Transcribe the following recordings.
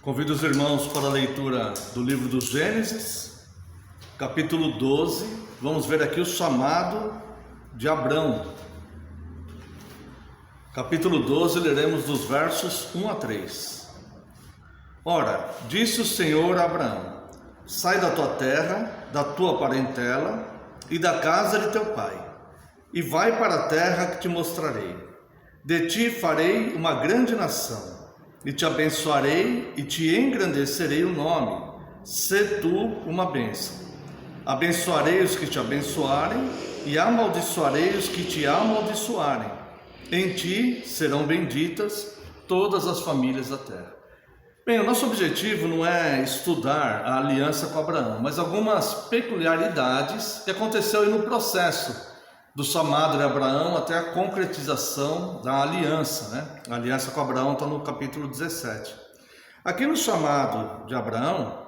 Convido os irmãos para a leitura do livro do Gênesis, capítulo 12. Vamos ver aqui o chamado de Abrão. Capítulo 12, leremos dos versos 1 a 3. Ora, disse o Senhor a Abraão: sai da tua terra, da tua parentela e da casa de teu pai, e vai para a terra que te mostrarei. De ti farei uma grande nação, e te abençoarei e te engrandecerei o nome. Sê tu uma bênção. Abençoarei os que te abençoarem, e amaldiçoarei os que te amaldiçoarem. Em ti serão benditas todas as famílias da terra. Bem, o nosso objetivo não é estudar a aliança com Abraão, mas algumas peculiaridades que aconteceu aí no processo do chamado de Abraão até a concretização da aliança, né? A aliança com Abraão está no capítulo 17. Aqui no chamado de Abraão,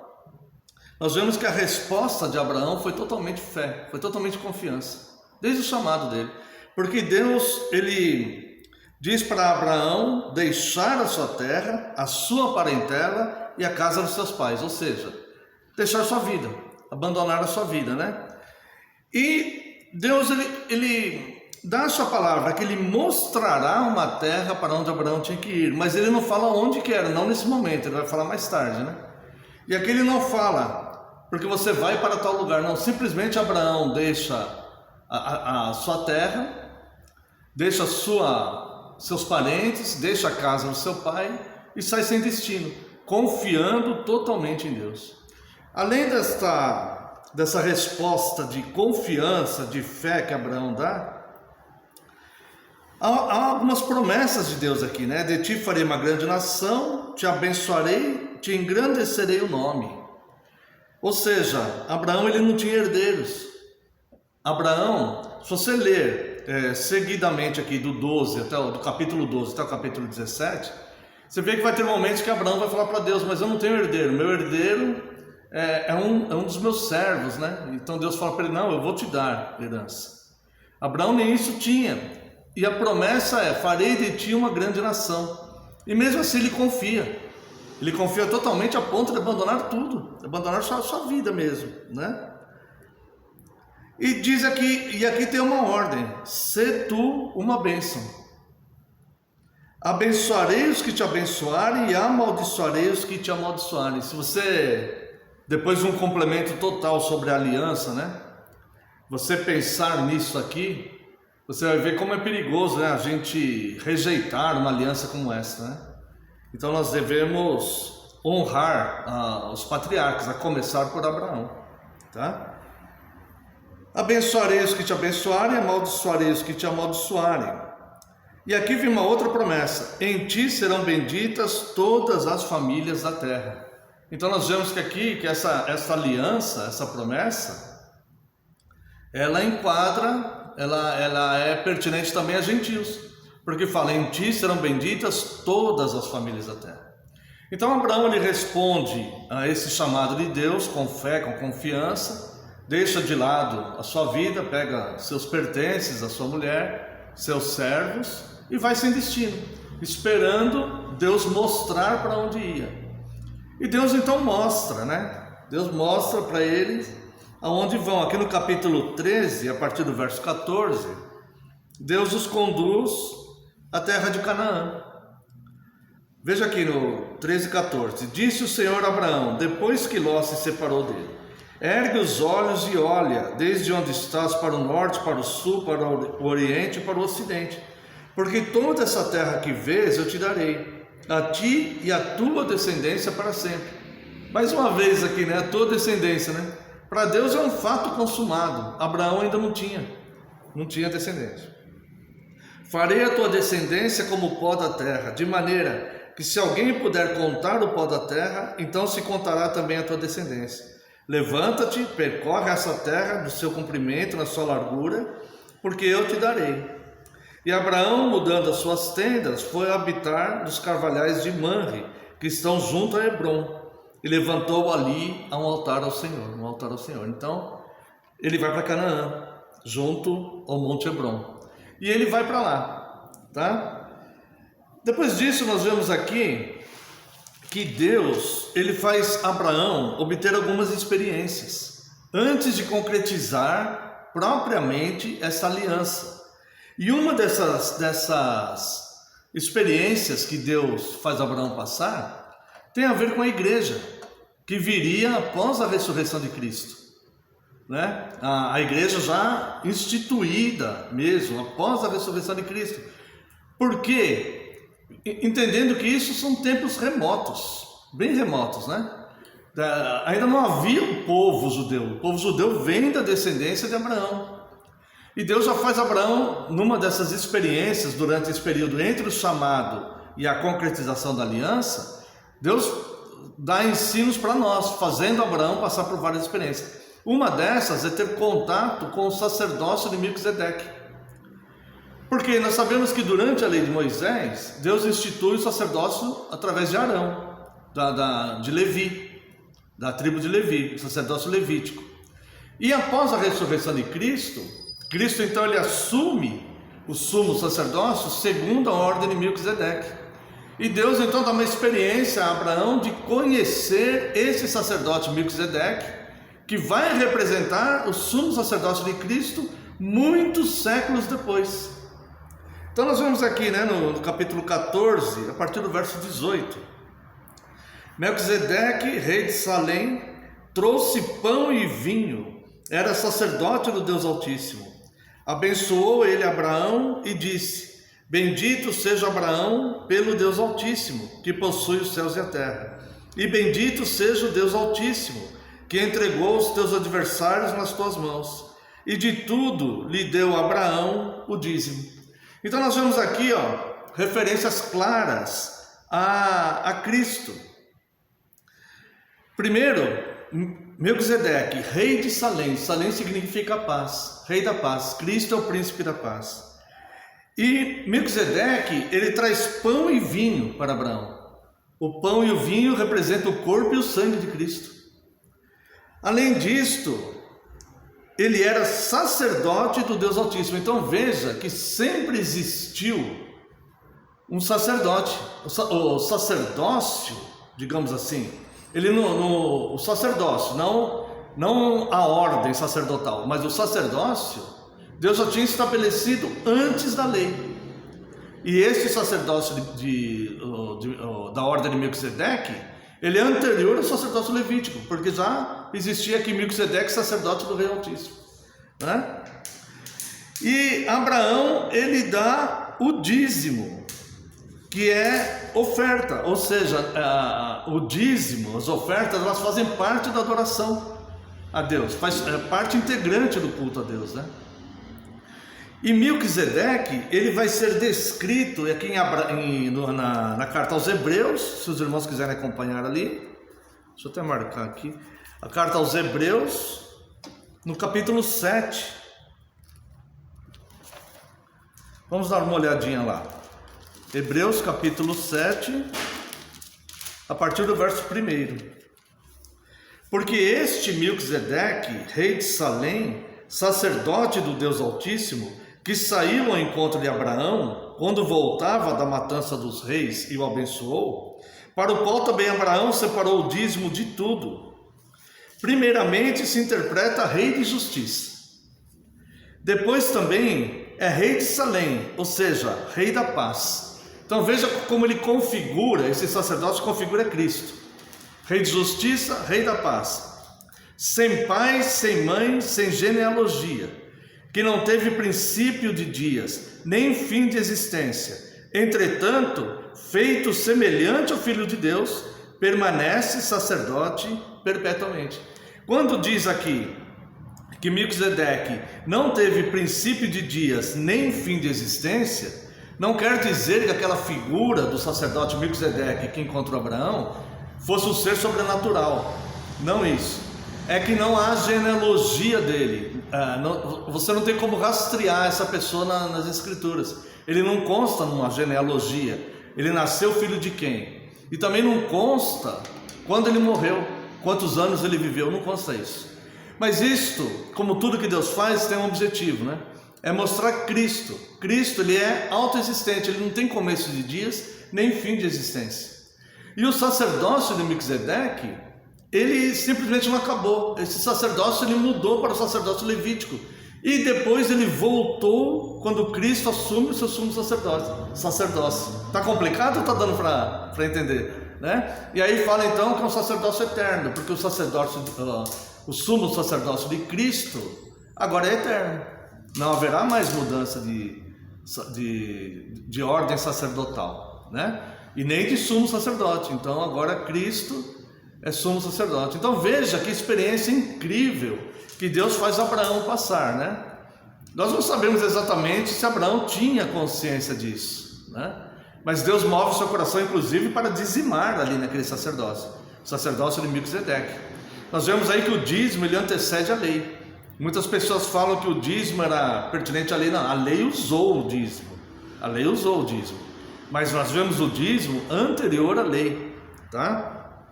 nós vemos que a resposta de Abraão foi totalmente fé, foi totalmente confiança, desde o chamado dele. Porque Deus, ele diz para Abraão deixar a sua terra, a sua parentela e a casa dos seus pais, ou seja, deixar a sua vida, abandonar a sua vida, né? E Deus, ele dá a sua palavra, que ele mostrará uma terra para onde Abraão tinha que ir, mas ele não fala onde que era, não nesse momento, ele vai falar mais tarde, né? E aqui ele não fala, porque você vai para tal lugar, não, simplesmente Abraão deixa a sua terra, deixa seus parentes, deixa a casa do seu pai e sai sem destino, confiando totalmente em Deus. Além dessa resposta de confiança, de fé que Abraão dá, há algumas promessas de Deus aqui, né? De ti farei uma grande nação, te abençoarei, te engrandecerei o nome. Ou seja, Abraão, ele não tinha herdeiros. Abraão, se você ler seguidamente aqui do capítulo 12 até o capítulo 17, você vê que vai ter momentos que Abraão vai falar para Deus: mas eu não tenho herdeiro, meu herdeiro é um dos meus servos, né? Então Deus fala para ele: não, eu vou te dar herança. Abraão nem isso tinha, e a promessa é: farei de ti uma grande nação. E mesmo assim ele confia totalmente a ponto de abandonar tudo, abandonar sua vida mesmo, né? E diz aqui, e aqui tem uma ordem: sê tu uma bênção. Abençoarei os que te abençoarem e amaldiçoarei os que te amaldiçoarem. Se você, depois de um complemento total sobre a aliança, né? Você pensar nisso aqui, você vai ver como é perigoso, né? A gente rejeitar uma aliança como essa, né? Então nós devemos honrar os patriarcas, a começar por Abraão, tá? Abençoarei os que te abençoarem, amaldiçoarei os que te amaldiçoarem. E aqui vem uma outra promessa: em ti serão benditas todas as famílias da terra. Então nós vemos que aqui, que essa aliança, essa promessa, ela enquadra, ela é pertinente também a gentios, porque fala: em ti serão benditas todas as famílias da terra. Então Abraão, ele responde a esse chamado de Deus com fé, com confiança, deixa de lado a sua vida, pega seus pertences, a sua mulher, seus servos e vai sem destino, esperando Deus mostrar para onde ia. E Deus então mostra, né? Deus mostra para eles aonde vão. Aqui no capítulo 13, a partir do verso 14, Deus os conduz à terra de Canaã. Veja aqui no 13:14: disse o Senhor a Abraão, depois que Ló se separou dele: ergue os olhos e olha, desde onde estás, para o norte, para o sul, para o oriente e para o ocidente, porque toda essa terra que vês eu te darei, a ti e a tua descendência para sempre. Mais uma vez aqui, né? A tua descendência, né? Para Deus é um fato consumado. Abraão ainda não tinha descendência. Farei a tua descendência como o pó da terra, de maneira que se alguém puder contar o pó da terra, então se contará também a tua descendência. Levanta-te, percorre essa terra no seu comprimento, na sua largura, porque eu te darei. E Abraão, mudando as suas tendas, foi habitar nos carvalhais de Manre, que estão junto a Hebrom, e levantou ali um altar ao Senhor, Então, ele vai para Canaã, junto ao Monte Hebrom, e ele vai para lá, tá? Depois disso, nós vemos aqui que Deus, ele faz Abraão obter algumas experiências antes de concretizar propriamente essa aliança. E uma dessas experiências que Deus faz Abraão passar tem a ver com a igreja, que viria após a ressurreição de Cristo, né? A igreja já instituída mesmo, após a ressurreição de Cristo. Por quê? Entendendo que isso são tempos remotos, bem remotos, né? Ainda não havia o povo judeu vem da descendência de Abraão. E Deus já faz Abraão, numa dessas experiências, durante esse período entre o chamado e a concretização da aliança, Deus dá ensinos para nós, fazendo Abraão passar por várias experiências. Uma dessas é ter contato com o sacerdócio de Melquisedeque. Porque nós sabemos que durante a lei de Moisés, Deus institui o sacerdócio através de Arão, de Levi, da tribo de Levi, o sacerdócio levítico. E após a ressurreição de Cristo então ele assume o sumo sacerdócio segundo a ordem de Melquisedeque. E Deus então dá uma experiência a Abraão de conhecer esse sacerdote Melquisedeque, que vai representar o sumo sacerdócio de Cristo muitos séculos depois. Então nós vemos aqui, né, no capítulo 14, a partir do verso 18. Melquisedeque, rei de Salém, trouxe pão e vinho, era sacerdote do Deus Altíssimo. Abençoou ele Abraão e disse: bendito seja Abraão pelo Deus Altíssimo, que possui os céus e a terra. E bendito seja o Deus Altíssimo, que entregou os teus adversários nas tuas mãos. E de tudo lhe deu Abraão o dízimo. Então nós vemos aqui, referências claras a Cristo. Primeiro, Melquisedeque, rei de Salém. Salém significa paz, rei da paz. Cristo é o príncipe da paz. E Melquisedeque, ele traz pão e vinho para Abraão. O pão e o vinho representam o corpo e o sangue de Cristo. Além disto, ele era sacerdote do Deus Altíssimo. Então veja que sempre existiu um sacerdote. O sacerdócio, digamos assim, ele o sacerdócio, não a ordem sacerdotal, mas o sacerdócio, Deus já tinha estabelecido antes da lei. E esse sacerdócio da ordem de Melquisedeque, ele é anterior ao sacerdócio levítico, porque já existia aqui Melquisedeque, sacerdote do Rei Altíssimo, né? E Abraão, ele dá o dízimo, que é oferta, ou seja, o dízimo, as ofertas, elas fazem parte da adoração a Deus, faz parte integrante do culto a Deus, né? E Melquisedeque, ele vai ser descrito aqui na carta aos Hebreus, se os irmãos quiserem acompanhar ali, deixa eu até marcar aqui, a carta aos Hebreus, no capítulo 7, vamos dar uma olhadinha lá. Hebreus capítulo 7, a partir do verso 1. Porque este Melquisedeque, rei de Salém, sacerdote do Deus Altíssimo, que saiu ao encontro de Abraão, quando voltava da matança dos reis e o abençoou, para o qual também Abraão separou o dízimo de tudo. Primeiramente se interpreta rei de justiça. Depois também é rei de Salém, ou seja, rei da paz. Então veja como ele configura, esse sacerdócio configura Cristo. Rei de justiça, rei da paz. Sem pai, sem mãe, sem genealogia, que não teve princípio de dias, nem fim de existência. Entretanto, feito semelhante ao Filho de Deus, permanece sacerdote perpetuamente. Quando diz aqui que Melquisedeque não teve princípio de dias, nem fim de existência, não quer dizer que aquela figura do sacerdote Melquisedeque que encontrou Abraão fosse um ser sobrenatural. Não isso. É que não há genealogia dele. Você não tem como rastrear essa pessoa nas escrituras. Ele não consta numa genealogia. Ele nasceu filho de quem? E também não consta quando ele morreu, quantos anos ele viveu, não consta isso. Mas isto, como tudo que Deus faz, tem um objetivo, né? É mostrar Cristo. Cristo, ele é autoexistente, ele não tem começo de dias, nem fim de existência. E o sacerdócio de Melquisedeque, ele simplesmente não acabou. Esse sacerdócio ele mudou para o sacerdócio levítico. E depois ele voltou quando Cristo assume o seu sumo sacerdócio. Está complicado ou está dando para entender? Né? E aí fala então que é um sacerdócio eterno, porque o sumo sacerdócio de Cristo agora é eterno. Não haverá mais mudança de ordem sacerdotal, né? E nem de sumo sacerdote. Então agora Cristo é sumo sacerdote. Então veja que experiência incrível que Deus faz Abraão passar, né? Nós não sabemos exatamente se Abraão tinha consciência disso, né? Mas Deus move seu coração inclusive para dizimar ali naquele sacerdócio, o sacerdócio de Melquisedeque. Nós vemos aí que o dízimo ele antecede a lei. Muitas pessoas falam que o dízimo era pertinente à lei. Não, a lei usou o dízimo. A lei usou o dízimo. Mas nós vemos o dízimo anterior à lei, tá?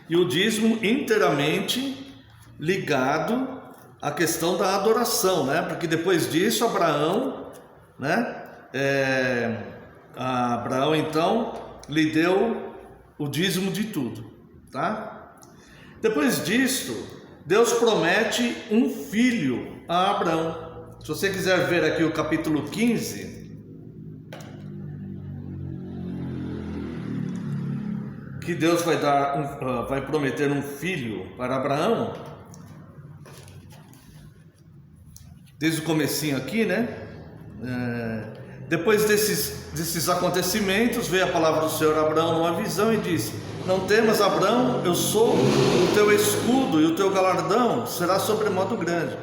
E o dízimo inteiramente ligado à questão da adoração, né? Porque depois disso Abraão, né? Abraão então lhe deu o dízimo de tudo, tá? Depois disso, Deus promete um filho a Abraão. Se você quiser ver aqui o capítulo 15, que Deus vai prometer um filho para Abraão, desde o comecinho aqui, né? Depois desses acontecimentos, veio a palavra do Senhor a Abraão numa visão e disse: não temas, Abraão, eu sou o teu escudo e o teu galardão será sobremodo grande.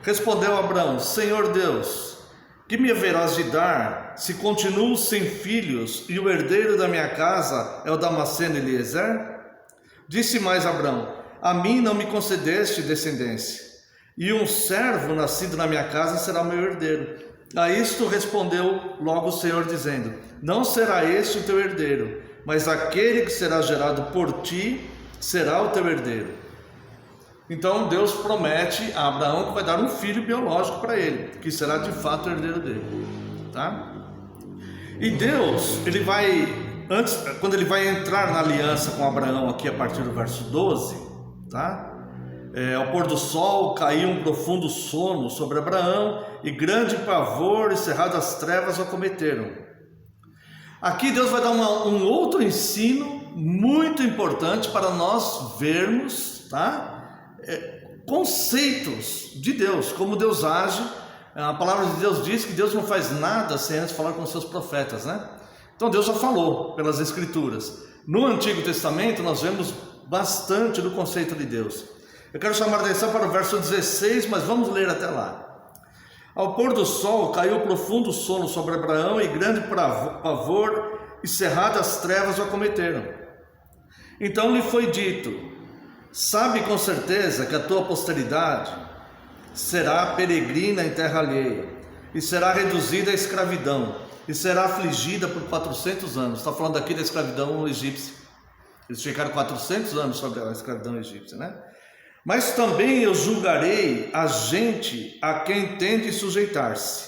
Respondeu Abraão: Senhor Deus, que me haverás de dar, se continuo sem filhos, e o herdeiro da minha casa é o Damasceno Eliezer? Disse mais Abraão: a mim não me concedeste descendência, e um servo nascido na minha casa será meu herdeiro. A isto respondeu logo o Senhor, dizendo: não será este o teu herdeiro, mas aquele que será gerado por ti será o teu herdeiro. Então Deus promete a Abraão que vai dar um filho biológico para ele, que será de fato o herdeiro dele, tá? E Deus, ele vai, quando ele vai entrar na aliança com Abraão aqui a partir do verso 12, tá? Ao pôr do sol caiu um profundo sono sobre Abraão, e grande pavor e cerradas trevas o acometeram. Aqui Deus vai dar um outro ensino muito importante para nós vermos, tá? Conceitos de Deus, como Deus age. A palavra de Deus diz que Deus não faz nada sem antes falar com os seus profetas, né? Então Deus já falou pelas Escrituras. No Antigo Testamento nós vemos bastante do conceito de Deus. Eu quero chamar a atenção para o verso 16, mas vamos ler até lá. Ao pôr do sol caiu profundo sono sobre Abraão, e grande pavor e cerradas trevas o acometeram. Então lhe foi dito: sabe com certeza que a tua posteridade será peregrina em terra alheia, e será reduzida à escravidão, e será afligida por 400 anos. Está falando aqui da escravidão egípcia. Eles ficaram 400 anos sobre a escravidão egípcia, né? Mas também eu julgarei a gente a quem tem de sujeitar-se,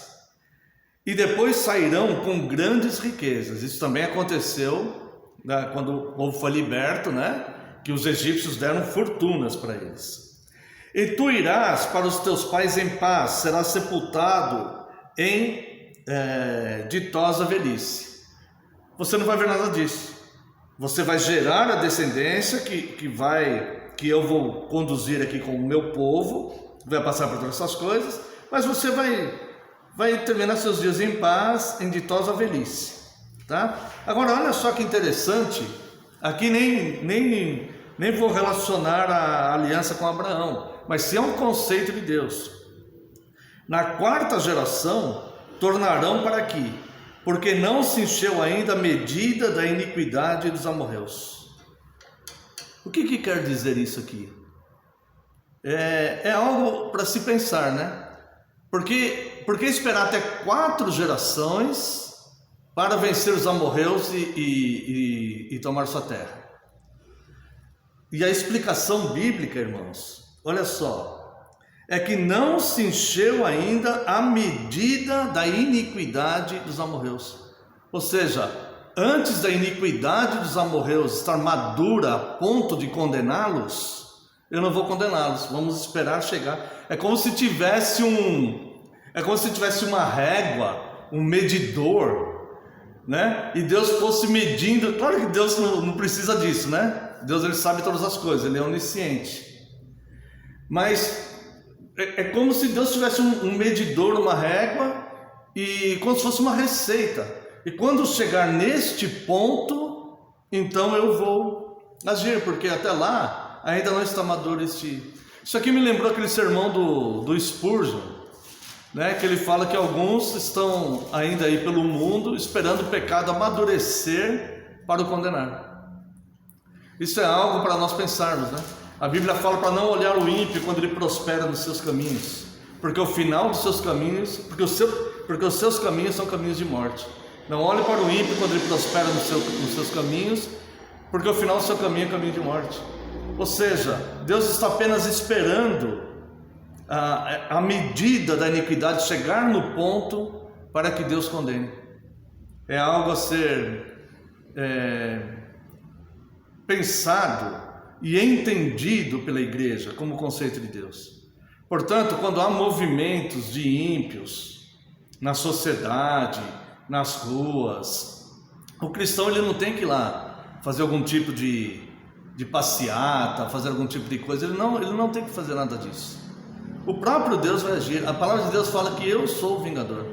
e depois sairão com grandes riquezas. Isso também aconteceu, né, quando o povo foi liberto, né? Que os egípcios deram fortunas para eles. E tu irás para os teus pais em paz, serás sepultado em ditosa velhice. Você não vai ver nada disso. Você vai gerar a descendência que eu vou conduzir aqui com o meu povo, vai passar por todas essas coisas, mas você vai terminar seus dias em paz, em ditosa velhice, tá? Agora olha só que interessante, aqui nem vou relacionar a aliança com Abraão, mas sim é um conceito de Deus. Na quarta geração tornarão para aqui, porque não se encheu ainda a medida da iniquidade dos amorreus. O que quer dizer isso aqui? É algo para se pensar, né? Porque esperar até 4 gerações para vencer os amorreus e tomar sua terra? E a explicação bíblica, irmãos, olha só, é que não se encheu ainda a medida da iniquidade dos amorreus. Ou seja, antes da iniquidade dos amorreus estar madura a ponto de condená-los, eu não vou condená-los, vamos esperar chegar. É como se tivesse uma régua, um medidor, né? E Deus fosse medindo. Claro que Deus não precisa disso, né? Deus, ele sabe todas as coisas, ele é onisciente. Mas é como se Deus tivesse um medidor, uma régua, e como se fosse uma receita. E quando chegar neste ponto, então eu vou agir, porque até lá ainda não está maduro este. Isso aqui me lembrou aquele sermão do Spurgeon, né? Que ele fala que alguns estão ainda aí pelo mundo esperando o pecado amadurecer para o condenar. Isso é algo para nós pensarmos, né? A Bíblia fala para não olhar o ímpio quando ele prospera nos seus caminhos, porque o final dos seus caminhos, porque os seus caminhos são caminhos de morte. Não olhe para o ímpio quando ele prospera nos seus caminhos, porque o final do seu caminho é caminho de morte. Ou seja, Deus está apenas esperando a medida da iniquidade chegar no ponto para que Deus condene. É algo a ser pensado e entendido pela igreja como conceito de Deus. Portanto, quando há movimentos de ímpios na sociedade, nas ruas, o cristão ele não tem que ir lá fazer algum tipo de passeata, fazer algum tipo de coisa. Ele não tem que fazer nada disso. O próprio Deus vai agir. A palavra de Deus fala que eu sou o vingador.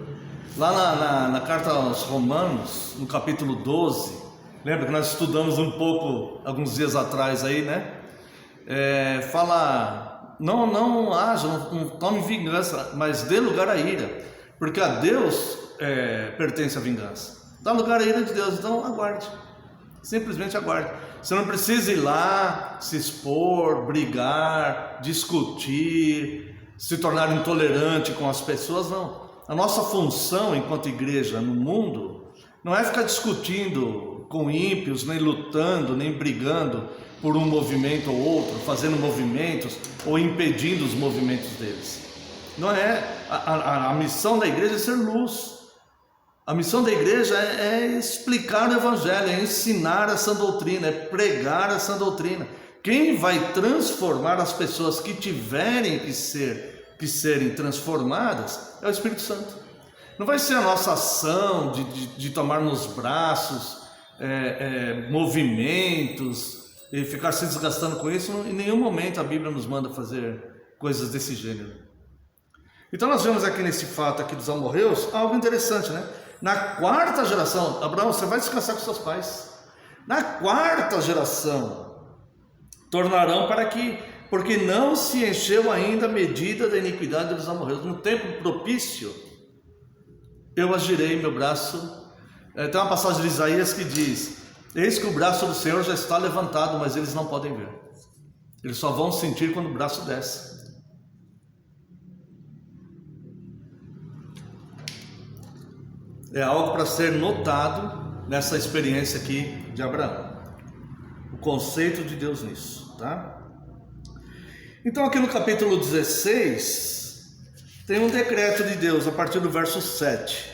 Lá na carta aos Romanos, no capítulo 12, lembra que nós estudamos um pouco alguns dias atrás aí, né? Fala, não haja, não tome vingança, mas dê lugar à ira, porque a Deus pertence a vingança. Dá lugar à ira de Deus, então aguarde. Simplesmente aguarde. Você não precisa ir lá se expor, brigar, discutir, se tornar intolerante com as pessoas, não. A nossa função enquanto igreja no mundo não é ficar discutindo com ímpios, nem lutando, nem brigando por um movimento ou outro, fazendo movimentos ou impedindo os movimentos deles. Não é. A missão da igreja é ser luz. A missão da igreja é explicar o evangelho, é ensinar essa doutrina, é pregar essa doutrina. Quem vai transformar as pessoas que tiverem que serem transformadas é o Espírito Santo. Não vai ser a nossa ação de tomar nos braços movimentos e ficar se desgastando com isso. Em nenhum momento a Bíblia nos manda fazer coisas desse gênero. Então nós vemos aqui nesse fato aqui dos amorreus algo interessante, né? Na quarta geração, Abraão, você vai descansar com seus pais. Na quarta geração, tornarão porque não se encheu ainda a medida da iniquidade dos amorreus. No tempo propício, eu agirei meu braço. Tem uma passagem de Isaías que diz: eis que o braço do Senhor já está levantado, mas eles não podem ver. Eles só vão sentir quando o braço desce. É algo para ser notado nessa experiência aqui de Abraão. O conceito de Deus nisso, tá? Então aqui no capítulo 16, tem um decreto de Deus a partir do verso 7.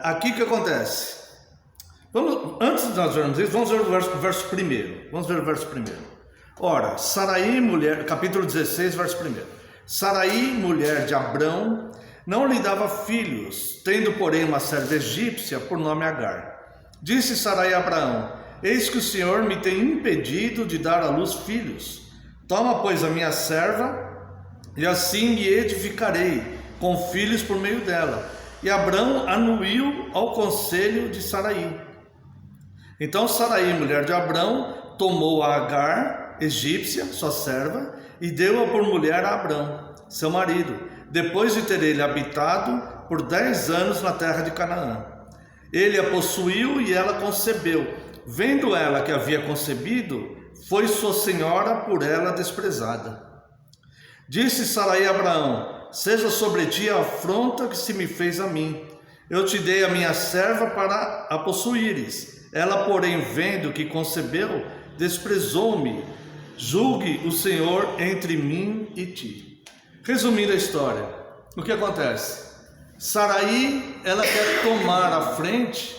Aqui o que acontece? Antes de nós vermos isso, vamos ver o verso primeiro. Vamos ver o verso primeiro. Ora, Sarai, mulher, capítulo 16, verso 1. Sarai, mulher de Abrão, não lhe dava filhos, tendo porém uma serva egípcia por nome Agar. Disse Sarai a Abraão: eis que o Senhor me tem impedido de dar à luz filhos. Toma, pois, a minha serva, e assim me edificarei com filhos por meio dela. E Abrão anuiu ao conselho de Sarai. Então Sarai, mulher de Abrão, tomou a Agar, egípcia, sua serva, e deu-a por mulher a Abrão, seu marido, depois de ter ele habitado por 10 anos na terra de Canaã. Ele a possuiu e ela concebeu. Vendo ela que havia concebido, foi sua senhora por ela desprezada. Disse Sarai a Abraão: seja sobre ti a afronta que se me fez a mim. Eu te dei a minha serva para a possuíres. Ela, porém, vendo que concebeu, desprezou-me. Julgue o Senhor entre mim e ti. Resumindo a história, o que acontece? Saraí, ela quer tomar a frente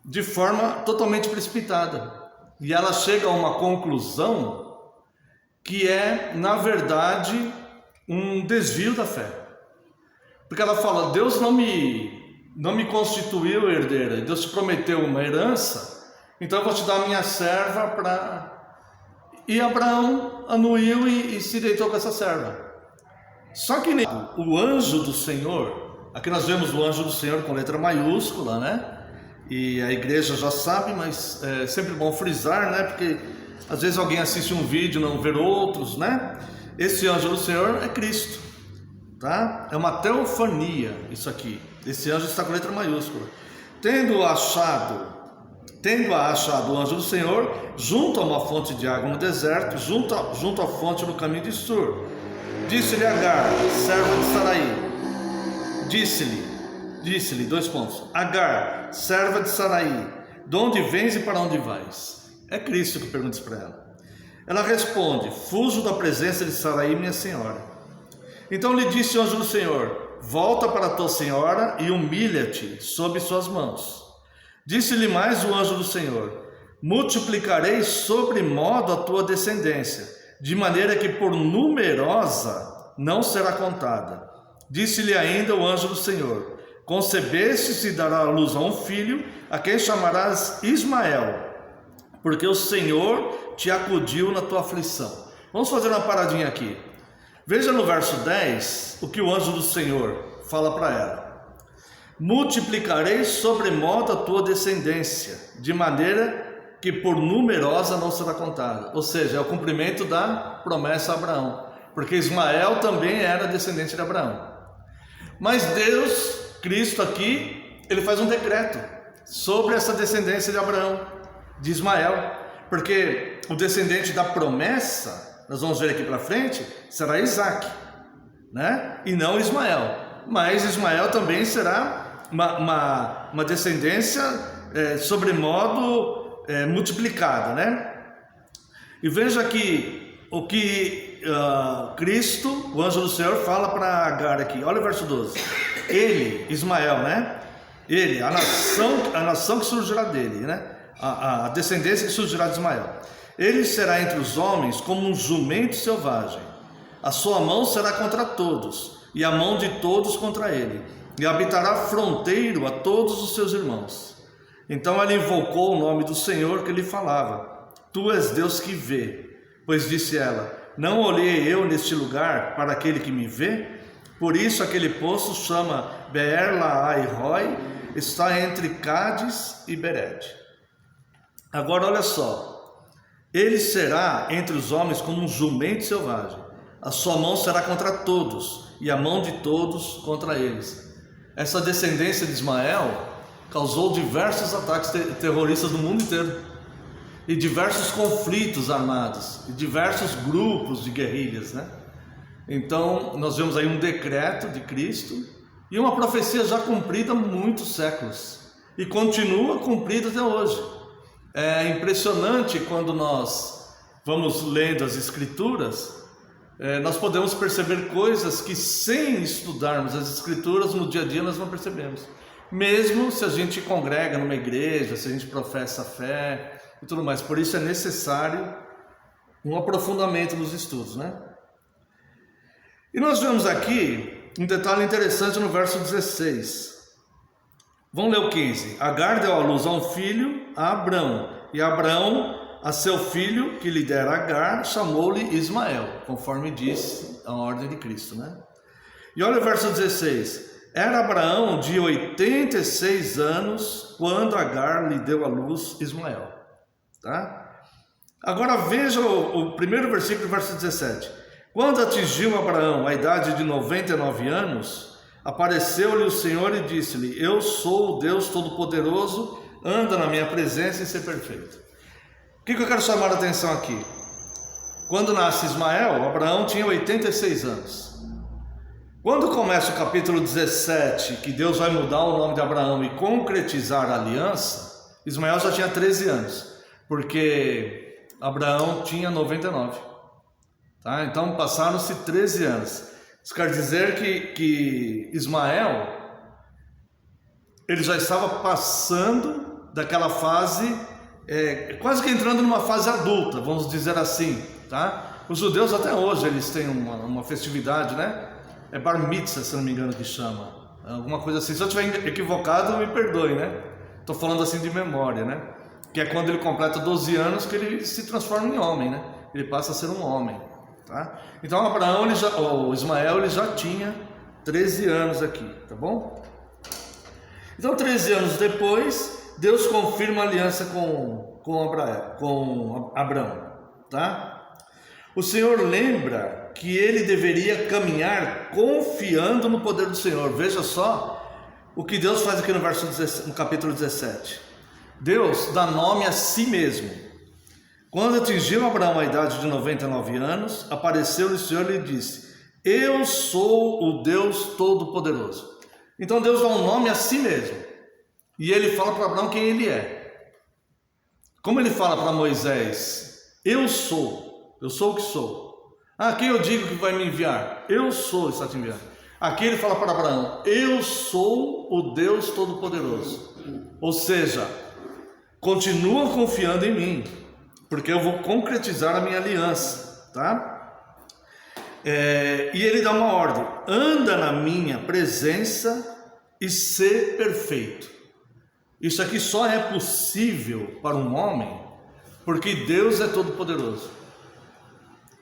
de forma totalmente precipitada. E ela chega a uma conclusão que é, na verdade, um desvio da fé. Porque ela fala, Deus não me constituiu herdeira, Deus te prometeu uma herança, então eu vou te dar a minha serva para... E Abraão anuiu e se deitou com essa serva. Só que o anjo do Senhor, aqui nós vemos o anjo do Senhor com letra maiúscula, né? E a igreja já sabe, mas é sempre bom frisar, né? Porque às vezes alguém assiste um vídeo e não vê outros, né? Esse anjo do Senhor é Cristo, tá? É uma teofania isso aqui. Esse anjo está com letra maiúscula. Tendo achado o anjo do Senhor junto a uma fonte de água no deserto, junto à fonte no caminho de Sur, disse-lhe Agar, serva de Saraí, disse-lhe, dois pontos, Agar, serva de Saraí, de onde vens e para onde vais? É Cristo que pergunta isso para ela. Ela responde, fujo da presença de Saraí, minha senhora. Então lhe disse o anjo do Senhor, volta para tua senhora e humilha-te sob suas mãos. Disse-lhe mais o anjo do Senhor, multiplicarei sobremodo a tua descendência, de maneira que por numerosa não será contada. Disse-lhe ainda o anjo do Senhor, concebeste-se e dará à luz a um filho, a quem chamarás Ismael, porque o Senhor te acudiu na tua aflição. Vamos fazer uma paradinha aqui. Veja no verso 10 o que o anjo do Senhor fala para ela. Multiplicarei sobremodo a tua descendência, de maneira que por numerosa não será contada. Ou seja, é o cumprimento da promessa a Abraão, porque Ismael também era descendente de Abraão. Mas Deus, Cristo aqui, ele faz um decreto sobre essa descendência de Abraão, de Ismael, porque o descendente da promessa, nós vamos ver aqui para frente, será Isaac, né? E não Ismael. Mas Ismael também será uma descendência sobremodo multiplicada, né? E veja aqui o que Cristo, o anjo do Senhor, fala para Agar aqui. Olha o verso 12. Ele, Ismael, né? Ele, a nação que surgirá dele, né? A descendência que surgirá de Ismael. Ele será entre os homens como um jumento selvagem. A sua mão será contra todos, e a mão de todos contra ele, e habitará fronteiro a todos os seus irmãos. Então ela invocou o nome do Senhor que lhe falava. Tu és Deus que vê. Pois disse ela, não olhei eu neste lugar para aquele que me vê? Por isso aquele poço chama Beer-Lahai-Roi, está entre Cádiz e Bered. Agora olha só, ele será entre os homens como um jumento selvagem. A sua mão será contra todos, e a mão de todos contra eles. Essa descendência de Ismael causou diversos ataques terroristas no mundo inteiro, e diversos conflitos armados, e diversos grupos de guerrilhas, né? Então nós vemos aí um decreto de Cristo, e uma profecia já cumprida há muitos séculos, e continua cumprida até hoje. É impressionante quando nós vamos lendo as Escrituras, nós podemos perceber coisas que sem estudarmos as Escrituras no dia a dia nós não percebemos. Mesmo se a gente congrega numa igreja, se a gente professa a fé e tudo mais. Por isso é necessário um aprofundamento nos estudos, né? E nós vemos aqui um detalhe interessante no verso 16. Vamos ler o 15. Agar deu à luz a um filho, a Abrão, e Abrão a seu filho, que lhe dera Agar, chamou-lhe Ismael, conforme disse a ordem de Cristo, né? E olha o verso 16. Era Abraão de 86 anos, quando Agar lhe deu à luz Ismael, tá? Agora veja o primeiro versículo, verso 17. Quando atingiu Abraão a idade de 99 anos, apareceu-lhe o Senhor e disse-lhe, eu sou o Deus Todo-Poderoso, anda na minha presença e ser perfeito. O que eu quero chamar a atenção aqui? Quando nasce Ismael, Abraão tinha 86 anos. Quando começa o capítulo 17, que Deus vai mudar o nome de Abraão e concretizar a aliança, Ismael já tinha 13 anos, porque Abraão tinha 99. Tá? Então passaram-se 13 anos. Isso quer dizer que Ismael ele já estava passando daquela fase, quase que entrando numa fase adulta, vamos dizer assim, tá? Os judeus até hoje eles têm uma festividade, né? É Bar Mitzvah, se não me engano que chama, alguma coisa assim. Se eu estiver equivocado, me perdoe, né? Estou falando assim de memória, né? Que é quando ele completa 12 anos que ele se transforma em homem, né? Ele passa a ser um homem, tá? Então Abraão, o Ismael, ele já tinha 13 anos aqui, tá bom? Então 13 anos depois, Deus confirma a aliança com Abraão, tá? O Senhor lembra que ele deveria caminhar confiando no poder do Senhor. Veja só o que Deus faz aqui no capítulo 17. Deus dá nome a si mesmo. Quando atingiu Abraão a idade de 99 anos, apareceu-lhe o Senhor e lhe disse: eu sou o Deus Todo-Poderoso. Então Deus dá um nome a si mesmo. E ele fala para Abraão quem ele é. Como ele fala para Moisés: eu sou o que sou. Quem eu digo que vai me enviar? Eu sou, está te enviando. Aqui ele fala para Abraão: eu sou o Deus Todo-Poderoso. Ou seja, continua confiando em mim, porque eu vou concretizar a minha aliança, tá? E ele dá uma ordem: anda na minha presença e ser perfeito. Isso aqui só é possível para um homem, porque Deus é todo-poderoso.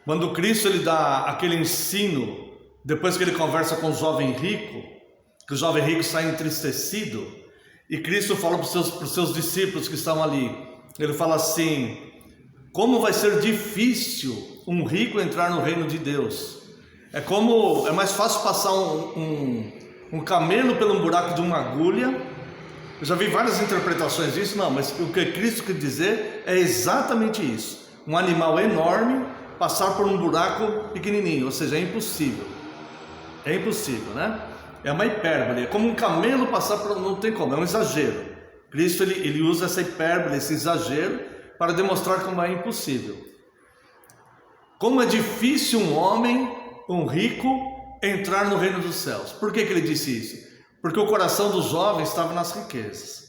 Quando Cristo ele dá aquele ensino, depois que ele conversa com o jovem rico, que o jovem rico sai entristecido, e Cristo fala para os seus discípulos que estavam ali, ele fala assim: como vai ser difícil um rico entrar no reino de Deus. É mais fácil passar um camelo pelo buraco de uma agulha. Eu já vi várias interpretações disso, não, mas o que Cristo quer dizer é exatamente isso: um animal enorme passar por um buraco pequenininho, ou seja, é impossível. É impossível, né? É uma hipérbole, é como um camelo passar por... não tem como, é um exagero. Cristo ele usa essa hipérbole, esse exagero, para demonstrar como é impossível. Como é difícil um homem, um rico, entrar no reino dos céus. Por que ele disse isso? Porque o coração do jovem estava nas riquezas.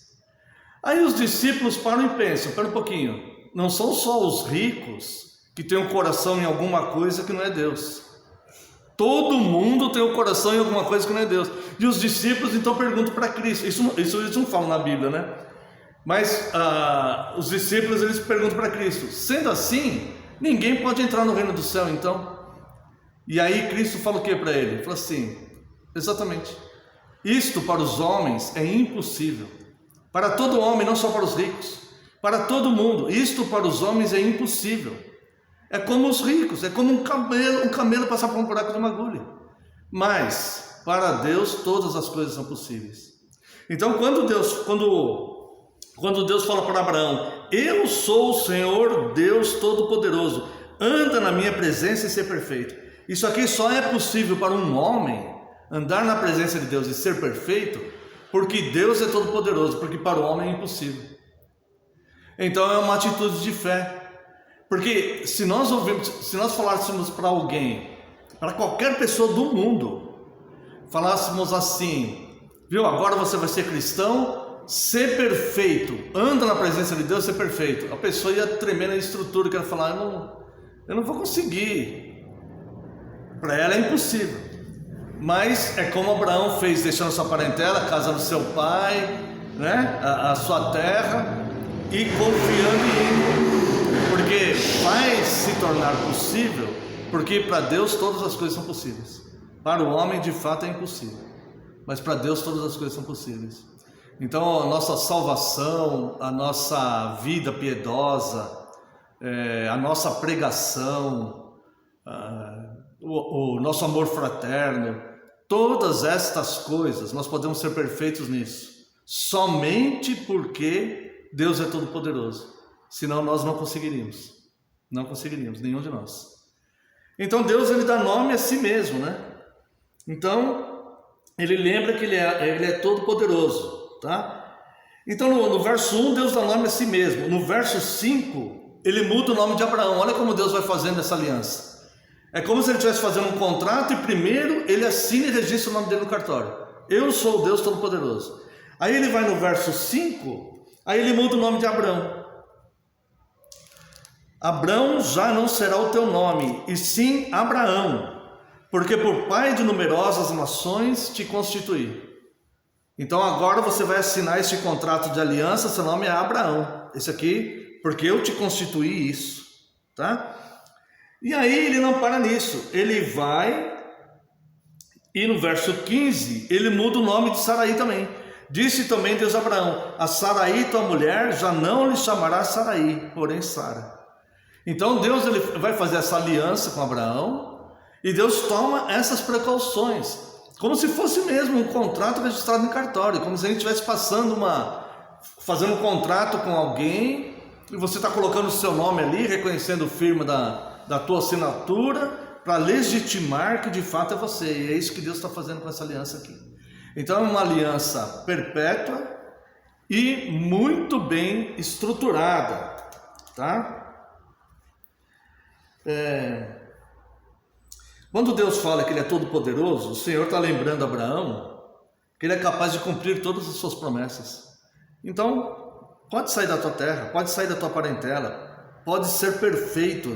Aí os discípulos param e pensam: espera um pouquinho, não são só os ricos que têm um coração em alguma coisa que não é Deus. Todo mundo tem um coração em alguma coisa que não é Deus. E os discípulos então perguntam para Cristo, isso eles não falam na Bíblia, né? Mas os discípulos eles perguntam para Cristo: sendo assim, ninguém pode entrar no reino do céu então? E aí Cristo fala o que para ele? Ele fala assim: exatamente, isto para os homens é impossível. Para todo homem, não só para os ricos, para todo mundo, isto para os homens é impossível. É como os ricos, é como um camelo passar por um buraco de uma agulha. Mas para Deus todas as coisas são possíveis. Então quando Deus fala para Abraão: eu sou o Senhor Deus Todo-Poderoso, anda na minha presença e ser perfeito. Isso aqui só é possível para um homem andar na presença de Deus e ser perfeito, porque Deus é todo-poderoso, porque para o homem é impossível. Então é uma atitude de fé. Porque se nós falássemos para alguém, para qualquer pessoa do mundo, falássemos assim: viu, agora você vai ser cristão, ser perfeito, anda na presença de Deus, ser perfeito, a pessoa ia tremer na estrutura, que ia falar: eu não vou conseguir. Para ela é impossível. Mas é como Abraão fez, deixando sua parentela, a casa do seu pai, né, a sua terra, e confiando em Ele. Porque vai se tornar possível, porque para Deus todas as coisas são possíveis. Para o homem de fato é impossível, mas para Deus todas as coisas são possíveis. Então a nossa salvação, a nossa vida piedosa, a nossa pregação, o nosso amor fraterno, todas estas coisas nós podemos ser perfeitos nisso, somente porque Deus é todo poderoso. Senão nós não conseguiríamos, nenhum de nós. Então Deus ele dá nome a si mesmo, né? Então ele lembra que ele é todo poderoso, tá? Então no verso 1 Deus dá nome a si mesmo. No verso 5 ele muda o nome de Abraão. Olha como Deus vai fazendo essa aliança. É como se ele estivesse fazendo um contrato e primeiro ele assina e registra o nome dele no cartório. Eu sou o Deus Todo-Poderoso. Aí ele vai no verso 5, aí ele muda o nome de Abrão. Abrão já não será o teu nome, e sim Abraão, porque por pai de numerosas nações te constituí. Então agora você vai assinar este contrato de aliança, seu nome é Abraão. Esse aqui, porque eu te constituí isso, tá? E aí ele não para nisso, ele vai, e no verso 15, ele muda o nome de Sarai também. Disse também Deus a Abraão: a Sarai, tua mulher, já não lhe chamará Sarai, porém Sara. Então Deus ele vai fazer essa aliança com Abraão, e Deus toma essas precauções, como se fosse mesmo um contrato registrado em cartório, como se a gente estivesse fazendo um contrato com alguém, e você está colocando o seu nome ali, reconhecendo o firma da tua assinatura, para legitimar que de fato é você, e é isso que Deus está fazendo com essa aliança aqui. Então é uma aliança perpétua e muito bem estruturada, tá? Quando Deus fala que Ele é todo poderoso, o Senhor está lembrando a Abraão que Ele é capaz de cumprir todas as suas promessas. Então, pode sair da tua terra, pode sair da tua parentela, pode ser perfeito,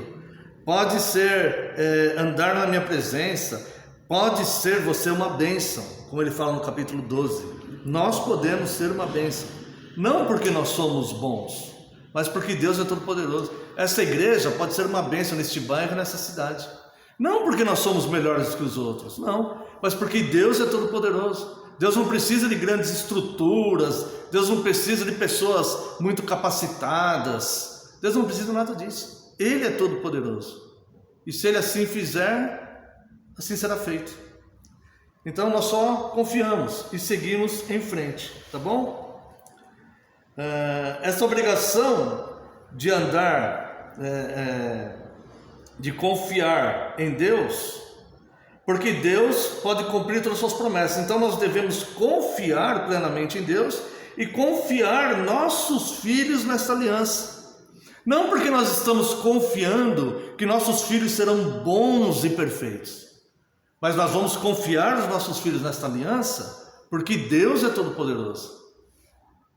pode ser andar na minha presença, pode ser você uma bênção, como Ele fala no capítulo 12. Nós podemos ser uma bênção, não porque nós somos bons, mas porque Deus é todo poderoso. Essa igreja pode ser uma bênção neste bairro, nessa cidade. Não porque nós somos melhores que os outros, não, mas porque Deus é todo poderoso. Deus não precisa de grandes estruturas, Deus não precisa de pessoas muito capacitadas, Deus não precisa de nada disso. Ele é todo poderoso. E se Ele assim fizer, assim será feito. Então nós só confiamos e seguimos em frente, tá bom? Essa obrigação de andar, de confiar em Deus, porque Deus pode cumprir todas as suas promessas. Então nós devemos confiar plenamente em Deus e confiar nossos filhos nessa aliança. Não porque nós estamos confiando que nossos filhos serão bons e perfeitos, mas nós vamos confiar os nossos filhos nesta aliança porque Deus é todo poderoso.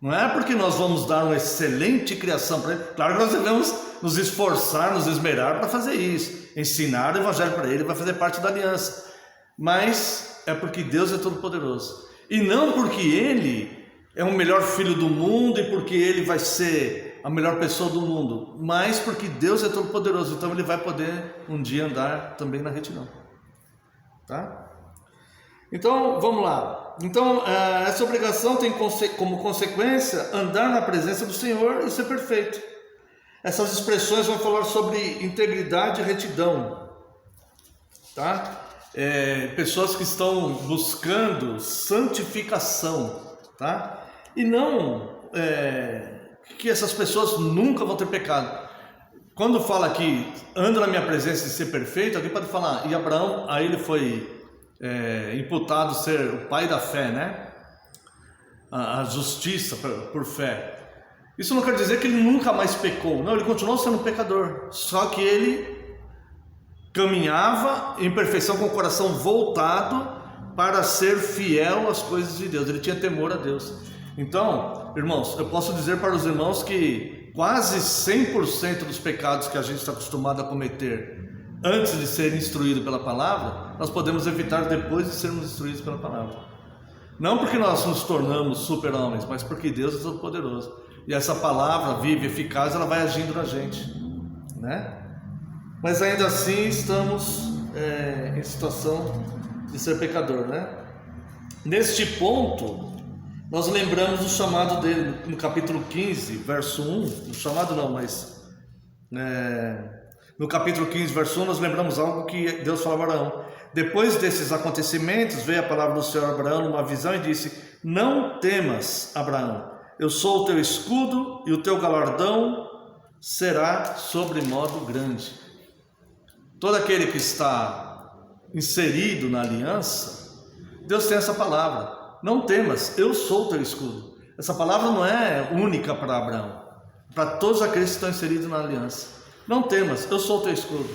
Não é porque nós vamos dar uma excelente criação para ele. Claro que nós devemos nos esforçar, nos esmerar para fazer isso, ensinar o evangelho para ele, vai fazer parte da aliança. Mas é porque Deus é todo poderoso, e não porque ele é o melhor filho do mundo e porque ele vai ser a melhor pessoa do mundo, mas porque Deus é todo poderoso. Então ele vai poder um dia andar também na retidão, tá? Então vamos lá. Então essa obrigação tem como consequência andar na presença do Senhor e ser perfeito. Essas expressões vão falar sobre integridade e retidão, tá? Pessoas que estão buscando santificação, tá? E não que essas pessoas nunca vão ter pecado. Quando fala aqui, anda na minha presença e ser perfeito, alguém pode falar, e Abraão, a ele foi imputado ser o pai da fé, né? A justiça por fé. Isso não quer dizer que ele nunca mais pecou, não, ele continuou sendo pecador, só que ele caminhava em perfeição com o coração voltado para ser fiel às coisas de Deus, ele tinha temor a Deus. Então, irmãos, eu posso dizer para os irmãos que quase 100% dos pecados que a gente está acostumado a cometer antes de ser instruído pela palavra, nós podemos evitar depois de sermos instruídos pela palavra. Não porque nós nos tornamos super-homens, mas porque Deus é todo poderoso. E essa palavra viva e eficaz, ela vai agindo na gente, né? Mas ainda assim estamos em situação de ser pecador, né? Neste ponto, nós lembramos do chamado dele no capítulo 15, verso 1. O chamado não, mas no capítulo 15, verso 1, nós lembramos algo que Deus falou a Abraão. Depois desses acontecimentos, veio a palavra do Senhor a Abraão numa visão e disse: não temas, Abraão, eu sou o teu escudo e o teu galardão será sobremodo grande. Todo aquele que está inserido na aliança, Deus tem essa palavra: não temas, eu sou o teu escudo. Essa palavra não é única para Abraão, para todos aqueles que estão inseridos na aliança. Não temas, eu sou o teu escudo.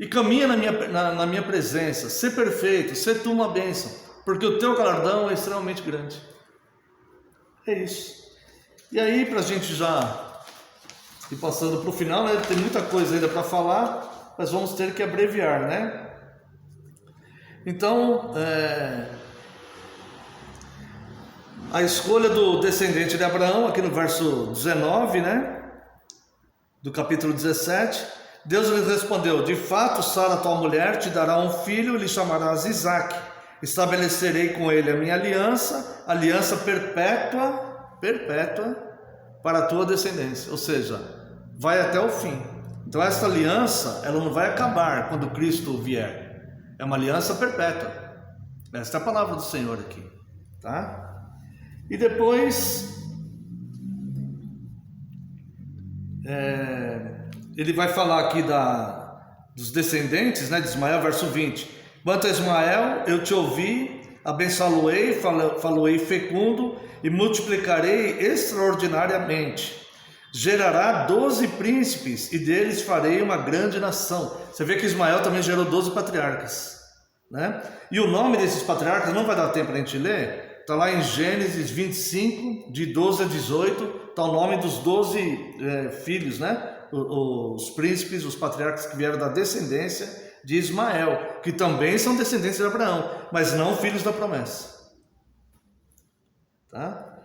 E caminha na minha presença, ser perfeito, ser tu uma bênção, porque o teu galardão é extremamente grande. É isso. E aí, para a gente já ir passando para o final, né? Tem muita coisa ainda para falar, mas vamos ter que abreviar, né? Então, a escolha do descendente de Abraão, aqui no verso 19, né? Do capítulo 17, Deus lhe respondeu: de fato, Sara, tua mulher, te dará um filho e lhe chamarás Isaque. Estabelecerei com ele a minha aliança perpétua para a tua descendência. Ou seja, vai até o fim. Então essa aliança, ela não vai acabar quando Cristo vier. É uma aliança perpétua. Esta é a palavra do Senhor aqui, tá? E depois ele vai falar aqui dos descendentes, né, de Ismael, verso 20. Quanto a Ismael, eu te ouvi, abençoá-lo-ei, falo-ei fecundo e multiplicarei extraordinariamente. Gerará 12 príncipes e deles farei uma grande nação. Você vê que Ismael também gerou 12 patriarcas, né? E o nome desses patriarcas não vai dar tempo para a gente ler. Está lá em Gênesis 25, de 12 a 18, está o nome dos 12 filhos, né? Os príncipes, os patriarcas que vieram da descendência de Ismael, que também são descendentes de Abraão, mas não filhos da promessa. Tá?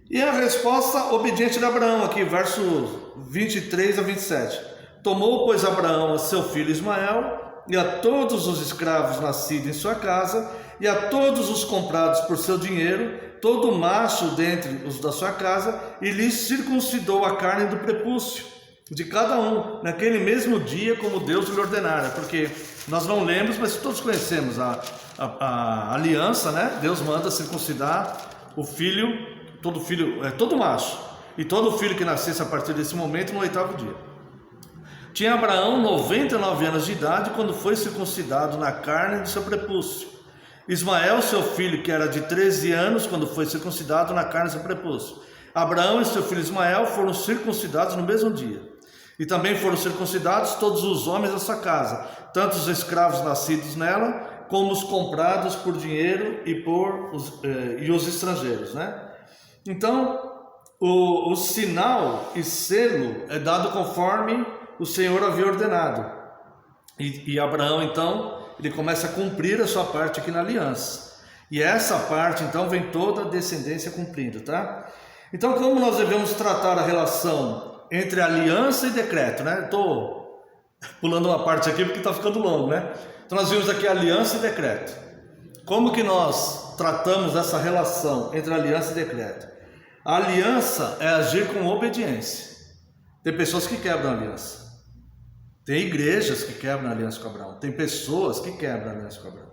E a resposta obediente de Abraão, aqui, versos 23 a 27. Tomou, pois, Abraão a seu filho Ismael, e a todos os escravos nascidos em sua casa, e a todos os comprados por seu dinheiro, todo macho dentre os da sua casa, e lhes circuncidou a carne do prepúcio de cada um, naquele mesmo dia, como Deus lhe ordenara. Porque nós não lemos, mas todos conhecemos a aliança, né? Deus manda circuncidar o filho, todo macho, e todo filho que nascesse a partir desse momento, no 8º dia. Tinha Abraão 99 anos de idade quando foi circuncidado na carne do seu prepúcio. Ismael, seu filho, que era de 13 anos quando foi circuncidado na carne do seu prepúcio. Abraão e seu filho Ismael foram circuncidados no mesmo dia. E também foram circuncidados todos os homens da sua casa, tanto os escravos nascidos nela, como os comprados por dinheiro e os estrangeiros, né? Então, o sinal e selo é dado conforme o Senhor havia ordenado. E Abraão, então, ele começa a cumprir a sua parte aqui na aliança. E essa parte, então, vem toda a descendência cumprindo, tá? Então, como nós devemos tratar a relação entre aliança e decreto, né? Estou pulando uma parte aqui porque está ficando longo, né? Então nós vimos aqui aliança e decreto. Como que nós tratamos essa relação entre aliança e decreto? A aliança é agir com obediência. Tem pessoas que quebram a aliança. Tem igrejas que quebram a aliança com Abraão. Tem pessoas que quebram a aliança com Abraão.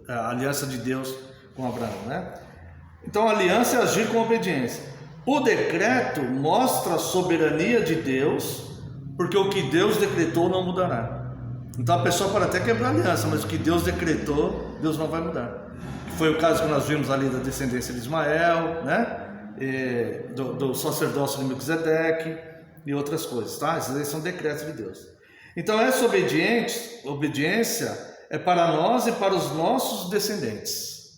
A aliança de Deus com Abraão, né? Então a aliança é agir com obediência. O decreto mostra a soberania de Deus, porque o que Deus decretou não mudará. Então a pessoa pode até quebrar a aliança, mas o que Deus decretou, Deus não vai mudar. Foi o caso que nós vimos ali da descendência de Ismael, né? Do sacerdócio de Melquisedeque e outras coisas, tá? Esses são decretos de Deus. Então essa obediência é para nós e para os nossos descendentes.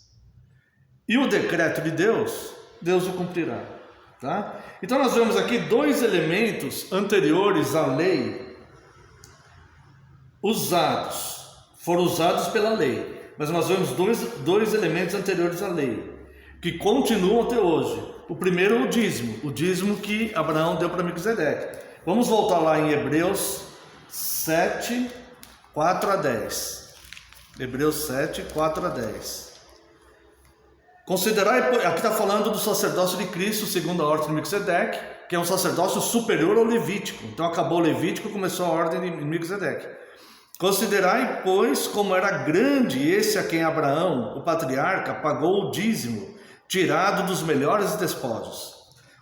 E o decreto de Deus, Deus o cumprirá. Tá? Então nós vemos aqui 2 elementos anteriores à lei foram usados pela lei, mas nós vemos dois elementos anteriores à lei que continuam até hoje. O primeiro é o dízimo que Abraão deu para Melquisedeque. Vamos voltar lá em Hebreus 7, 4 a 10. Hebreus 7, 4 a 10. Considerai, aqui está falando do sacerdócio de Cristo, segundo a ordem de Melquisedeque, que é um sacerdócio superior ao Levítico. Então acabou o Levítico, começou a ordem de Melquisedeque. Considerai, pois, como era grande esse a quem Abraão, o patriarca, pagou o dízimo, tirado dos melhores despojos.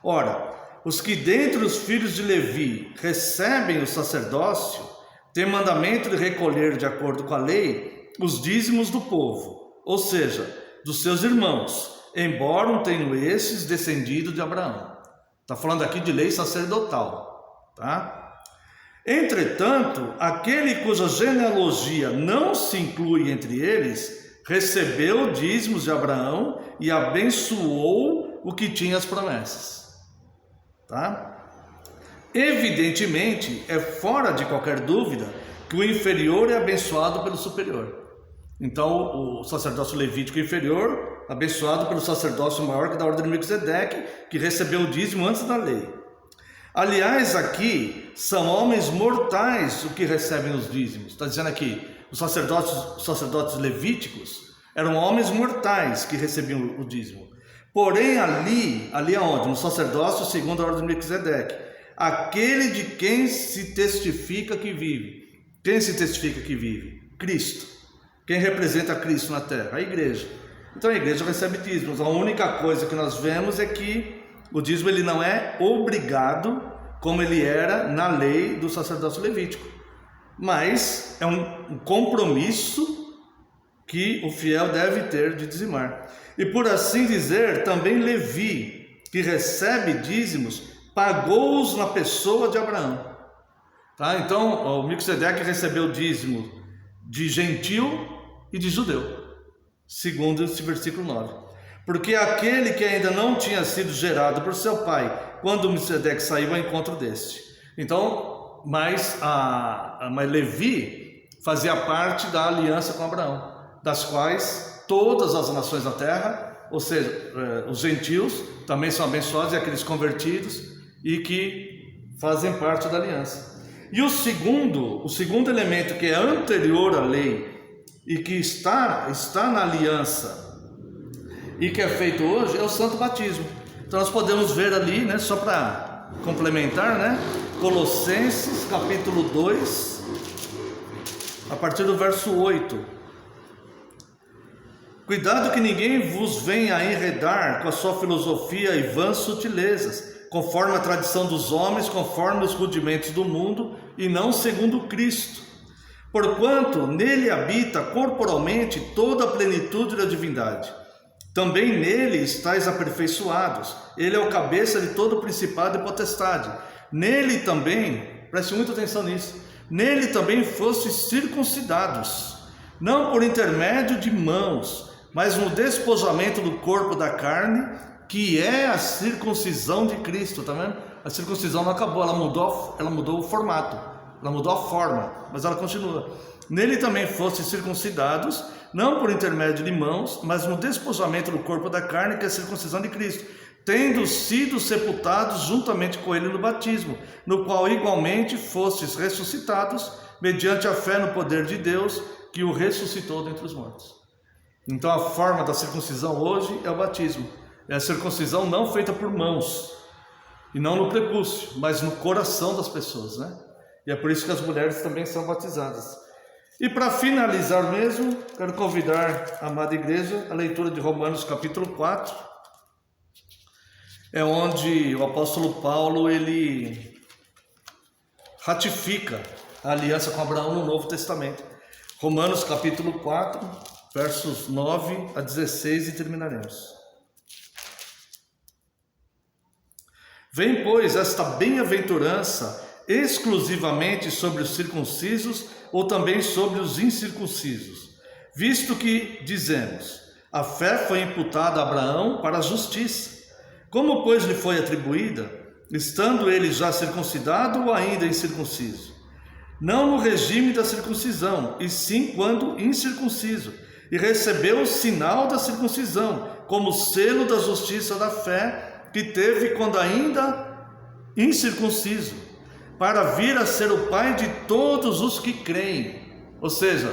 Ora, os que dentre os filhos de Levi recebem o sacerdócio, têm mandamento de recolher, de acordo com a lei, os dízimos do povo, ou seja, dos seus irmãos, embora tenham esses descendido de Abraão. Está falando aqui de lei sacerdotal, tá? Entretanto, aquele cuja genealogia não se inclui entre eles, recebeu dízimos de Abraão e abençoou o que tinha as promessas. Tá? Evidentemente, é fora de qualquer dúvida que o inferior é abençoado pelo superior. Então, o sacerdócio levítico inferior, abençoado pelo sacerdócio maior, que é da ordem de Melquisedeque, que recebeu o dízimo antes da lei. Aliás, aqui, são homens mortais o que recebem os dízimos. Está dizendo aqui, os sacerdotes levíticos eram homens mortais que recebiam o dízimo. Porém, ali aonde? No sacerdócio segundo a ordem de Melquisedeque, aquele de quem se testifica que vive. Quem se testifica que vive? Cristo. Quem representa Cristo na terra? A igreja. Então a igreja recebe dízimos. A única coisa que nós vemos é que o dízimo ele não é obrigado como ele era na lei do sacerdócio levítico, mas é um compromisso que o fiel deve ter de dizimar. E por assim dizer, também Levi, que recebe dízimos, pagou-os na pessoa de Abraão. Tá? Então o Melquisedeque recebeu dízimo de gentil e de judeu, segundo esse versículo 9. Porque aquele que ainda não tinha sido gerado por seu pai, quando Melquisedeque saiu ao encontro deste. Então, mas Levi fazia parte da aliança com Abraão, das quais todas as nações da terra, ou seja, os gentios também são abençoados, e aqueles convertidos e que fazem parte da aliança. E o segundo elemento que é anterior à lei e que está na aliança e que é feito hoje é o santo batismo. Então nós podemos ver ali, né, só para complementar, né, Colossenses capítulo 2, a partir do verso 8. Cuidado que ninguém vos venha a enredar com a sua filosofia e vãs sutilezas, conforme a tradição dos homens, conforme os rudimentos do mundo, e não segundo Cristo. Porquanto nele habita corporalmente toda a plenitude da divindade. Também nele estáis aperfeiçoados. Ele é o cabeça de todo principado e potestade. Nele também, preste muita atenção nisso, nele também fostes circuncidados, não por intermédio de mãos, mas no despojamento do corpo da carne, que é a circuncisão de Cristo. Tá vendo? A circuncisão não acabou, ela mudou o formato, ela mudou a forma, mas ela continua. Nele também fostes circuncidados, não por intermédio de mãos, mas no despojamento do corpo da carne, que é a circuncisão de Cristo, tendo sido sepultados juntamente com ele no batismo, no qual igualmente fostes ressuscitados, mediante a fé no poder de Deus, que o ressuscitou dentre os mortos. Então a forma da circuncisão hoje é o batismo. É a circuncisão não feita por mãos, e não no prepúcio, mas no coração das pessoas, né? E é por isso que as mulheres também são batizadas. E para finalizar mesmo, quero convidar a amada igreja a leitura de Romanos capítulo 4, é onde o apóstolo Paulo ele ratifica a aliança com Abraão no Novo Testamento. Romanos capítulo 4, versos 9 a 16 e terminaremos. Vem, pois, esta bem-aventurança exclusivamente sobre os circuncisos ou também sobre os incircuncisos, visto que dizemos, a fé foi imputada a Abraão para a justiça. Como, pois, lhe foi atribuída, estando ele já circuncidado ou ainda incircunciso? Não no regime da circuncisão, e sim quando incircunciso, e recebeu o sinal da circuncisão, como selo da justiça da fé que teve quando ainda incircunciso, para vir a ser o pai de todos os que creem, ou seja,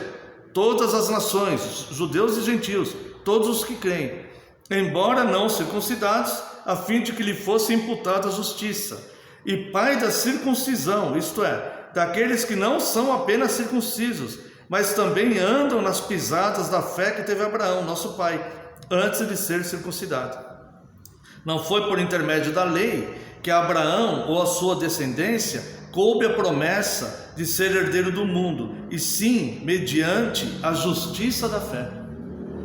todas as nações, judeus e gentios, todos os que creem, embora não circuncidados, a fim de que lhe fosse imputada a justiça, e pai da circuncisão, isto é, daqueles que não são apenas circuncisos, mas também andam nas pisadas da fé que teve Abraão, nosso pai, antes de ser circuncidado. Não foi por intermédio da lei que a Abraão ou a sua descendência coube a promessa de ser herdeiro do mundo, e sim mediante a justiça da fé.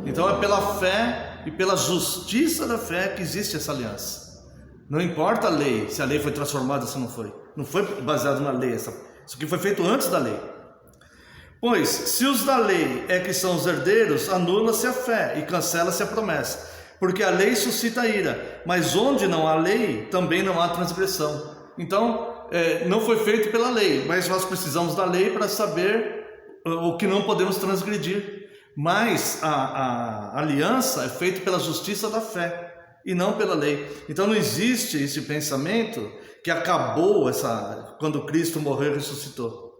Então é pela fé e pela justiça da fé que existe essa aliança. Não importa a lei, se a lei foi transformada, se não foi. Não foi baseado na lei, isso aqui foi feito antes da lei. Pois, se os da lei é que são os herdeiros, anula-se a fé e cancela-se a promessa. porque a lei suscita ira, mas onde não há lei, também não há transgressão. Então, não foi feito pela lei, mas nós precisamos da lei para saber o que não podemos transgredir. Mas a aliança é feita pela justiça da fé e não pela lei. Então não existe esse pensamento que acabou quando Cristo morreu e ressuscitou,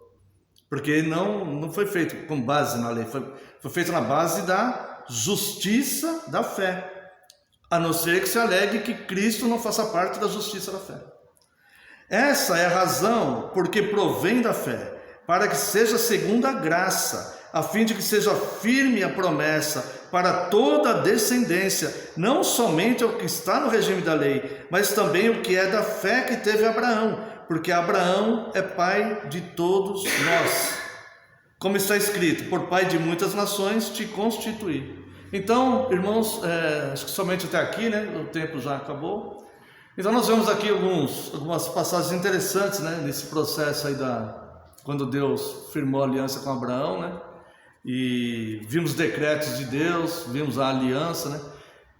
porque não foi feito com base na lei, foi feito na base da justiça da fé, a não ser que se alegue que Cristo não faça parte da justiça da fé. Essa é a razão porque provém da fé, para que seja segundo a graça, a fim de que seja firme a promessa para toda a descendência, não somente o que está no regime da lei, mas também o que é da fé que teve Abraão, porque Abraão é pai de todos nós. Como está escrito, por pai de muitas nações te constituí. Então, irmãos, acho que somente até aqui, né? O tempo já acabou. Então nós vemos aqui algumas passagens interessantes, né? Nesse processo aí quando Deus firmou a aliança com Abraão, né? E vimos decretos de Deus, vimos a aliança, né?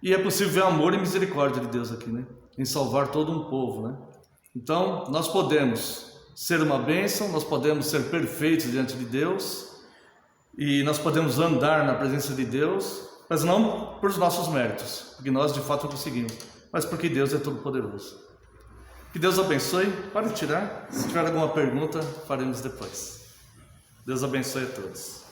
E é possível ver amor e misericórdia de Deus aqui, né? Em salvar todo um povo, né? Então nós podemos ser uma bênção, nós podemos ser perfeitos diante de Deus e nós podemos andar na presença de Deus, mas não por nossos méritos, porque nós de fato não conseguimos, mas porque Deus é todo poderoso. Que Deus abençoe. Pode tirar, se tiver alguma pergunta faremos depois. Deus abençoe a todos.